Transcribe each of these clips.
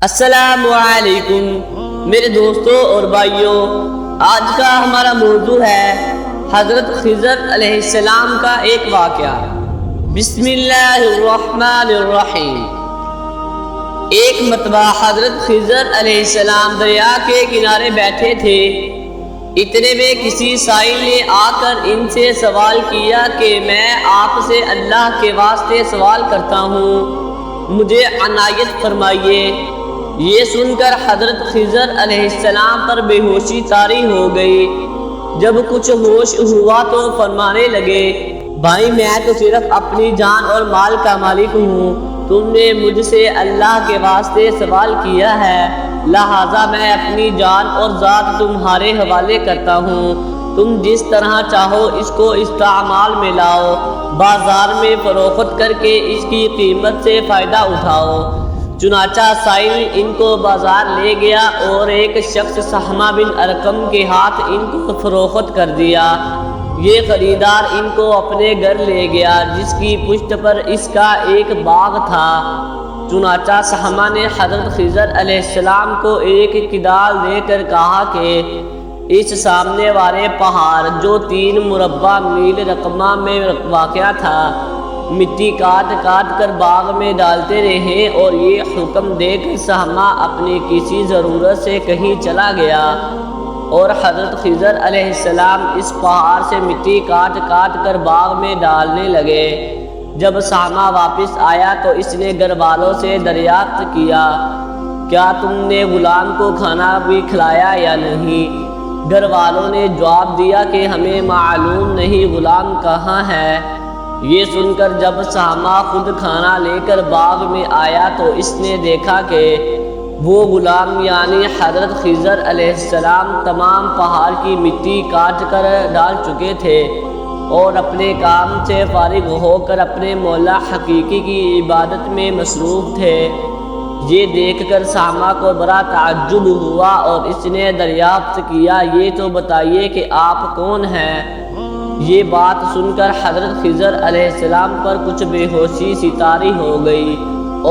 السلام علیکم میرے دوستوں اور بھائیوں، آج کا ہمارا موضوع ہے حضرت خضر علیہ السلام کا ایک واقعہ۔ بسم اللہ الرحمن الرحیم۔ ایک مرتبہ حضرت خضر علیہ السلام دریا کے کنارے بیٹھے تھے، اتنے میں کسی سائل نے آ کر ان سے سوال کیا کہ میں آپ سے اللہ کے واسطے سوال کرتا ہوں، مجھے عنایت فرمائیے۔ یہ سن کر حضرت خضر علیہ السلام پر بے ہوشی طاری ہو گئی۔ جب کچھ ہوش ہوا تو فرمانے لگے، بھائی میں تو صرف اپنی جان اور مال کا مالک ہوں، تم نے مجھ سے اللہ کے واسطے سوال کیا ہے، لہٰذا میں اپنی جان اور ذات تمہارے حوالے کرتا ہوں، تم جس طرح چاہو اس کو استعمال میں لاؤ، بازار میں فروخت کر کے اس کی قیمت سے فائدہ اٹھاؤ۔ چنانچہ سائل ان کو بازار لے گیا اور ایک شخص سہمہ بن ارقم کے ہاتھ ان کو فروخت کر دیا۔ یہ خریدار ان کو اپنے گھر لے گیا جس کی پشت پر اس کا ایک باغ تھا۔ چنانچہ سہمہ نے حضرت خضر علیہ السلام کو ایک کدال دے کر کہا کہ اس سامنے والے پہاڑ جو 3 مربع میل رقبہ میں واقع تھا، مٹی کاٹ کاٹ کر باغ میں ڈالتے رہے، اور یہ حکم دے کر سہمہ اپنی کسی ضرورت سے کہیں چلا گیا، اور حضرت خضر علیہ السلام اس پہاڑ سے مٹی کاٹ کاٹ کر باغ میں ڈالنے لگے۔ جب سہمہ واپس آیا تو اس نے گھر والوں سے دریافت کیا، کیا تم نے غلام کو کھانا بھی کھلایا یا نہیں؟ گھر والوں نے جواب دیا کہ ہمیں معلوم نہیں غلام کہاں ہے۔ یہ سن کر جب سہمہ خود کھانا لے کر باغ میں آیا تو اس نے دیکھا کہ وہ غلام یعنی حضرت خضر علیہ السلام تمام پہاڑ کی مٹی کاٹ کر ڈال چکے تھے اور اپنے کام سے فارغ ہو کر اپنے مولا حقیقی کی عبادت میں مصروف تھے۔ یہ دیکھ کر سہمہ کو بڑا تعجب ہوا اور اس نے دریافت کیا، یہ تو بتائیے کہ آپ کون ہیں؟ یہ بات سن کر حضرت خضر علیہ السلام پر کچھ بے ہوشی سی طاری ہو گئی،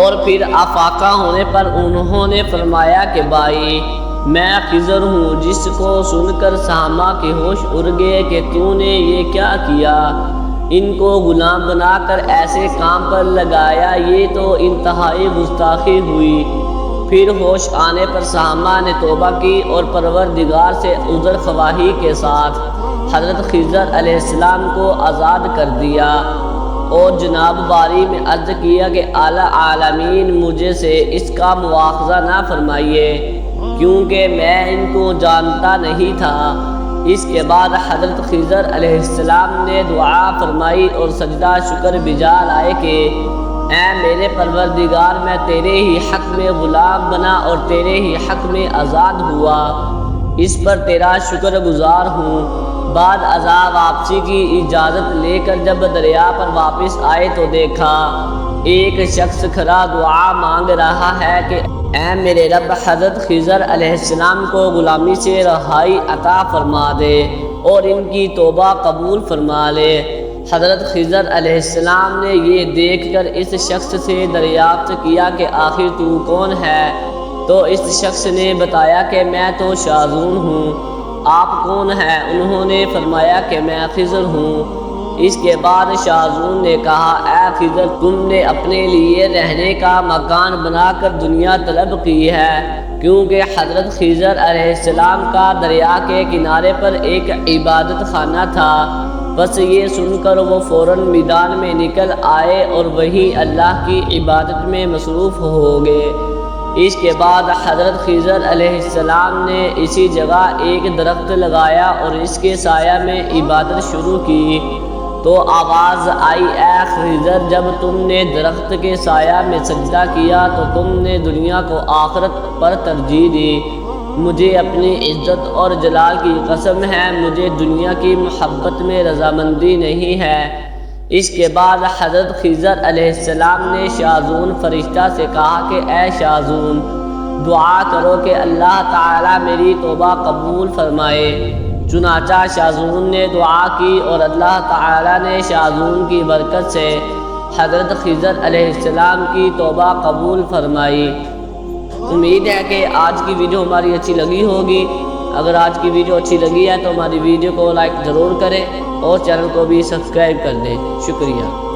اور پھر افاقہ ہونے پر انہوں نے فرمایا کہ بھائی میں خضر ہوں، جس کو سن کر سہمہ کے ہوش اڑ گئے کہ تو نے یہ کیا کیا، ان کو غلام بنا کر ایسے کام پر لگایا، یہ تو انتہائی گستاخی ہوئی۔ پھر ہوش آنے پر سہمہ نے توبہ کی اور پروردگار سے عذر خواہی کے ساتھ حضرت خضر علیہ السلام کو آزاد کر دیا، اور جناب باری میں عرض کیا کہ اعلیٰ عالمین مجھے سے اس کا مواخذہ نہ فرمائیے، کیونکہ میں ان کو جانتا نہیں تھا۔ اس کے بعد حضرت خضر علیہ السلام نے دعا فرمائی اور سجدہ شکر بجا لائے کہ اے میرے پروردگار، میں تیرے ہی حق میں غلام بنا اور تیرے ہی حق میں آزاد ہوا، اس پر تیرا شکر گزار ہوں۔ بعد ازاں واپسی کی اجازت لے کر جب دریا پر واپس آئے تو دیکھا ایک شخص کھڑا دعا مانگ رہا ہے کہ اے میرے رب، حضرت خضر علیہ السلام کو غلامی سے رہائی عطا فرما دے اور ان کی توبہ قبول فرما لے۔ حضرت خضر علیہ السلام نے یہ دیکھ کر اس شخص سے دریافت کیا کہ آخر تو کون ہے؟ تو اس شخص نے بتایا کہ میں تو شاذون ہوں، آپ کون ہیں؟ انہوں نے فرمایا کہ میں خضر ہوں۔ اس کے بعد شاذون نے کہا، اے خضر، تم نے اپنے لیے رہنے کا مکان بنا کر دنیا طلب کی ہے، کیونکہ حضرت خضر علیہ السلام کا دریا کے کنارے پر ایک عبادت خانہ تھا۔ بس یہ سن کر وہ فوراً میدان میں نکل آئے اور وہیں اللہ کی عبادت میں مصروف ہو گئے۔ اس کے بعد حضرت خضر علیہ السلام نے اسی جگہ ایک درخت لگایا اور اس کے سایہ میں عبادت شروع کی، تو آواز آئی، اے خضر، جب تم نے درخت کے سایہ میں سجدہ کیا تو تم نے دنیا کو آخرت پر ترجیح دی، مجھے اپنی عزت اور جلال کی قسم ہے، مجھے دنیا کی محبت میں رضامندی نہیں ہے۔ اس کے بعد حضرت خضر علیہ السلام نے شاذون فرشتہ سے کہا کہ اے شاذون، دعا کرو کہ اللہ تعالیٰ میری توبہ قبول فرمائے۔ چنانچہ شاذون نے دعا کی اور اللہ تعالیٰ نے شاذون کی برکت سے حضرت خضر علیہ السلام کی توبہ قبول فرمائی۔ امید ہے کہ آج کی ویڈیو ہماری اچھی لگی ہوگی۔ اگر آج کی ویڈیو اچھی لگی ہے تو ہماری ویڈیو کو لائک ضرور کریں اور چینل کو بھی سبسکرائب کر دیں۔ شکریہ۔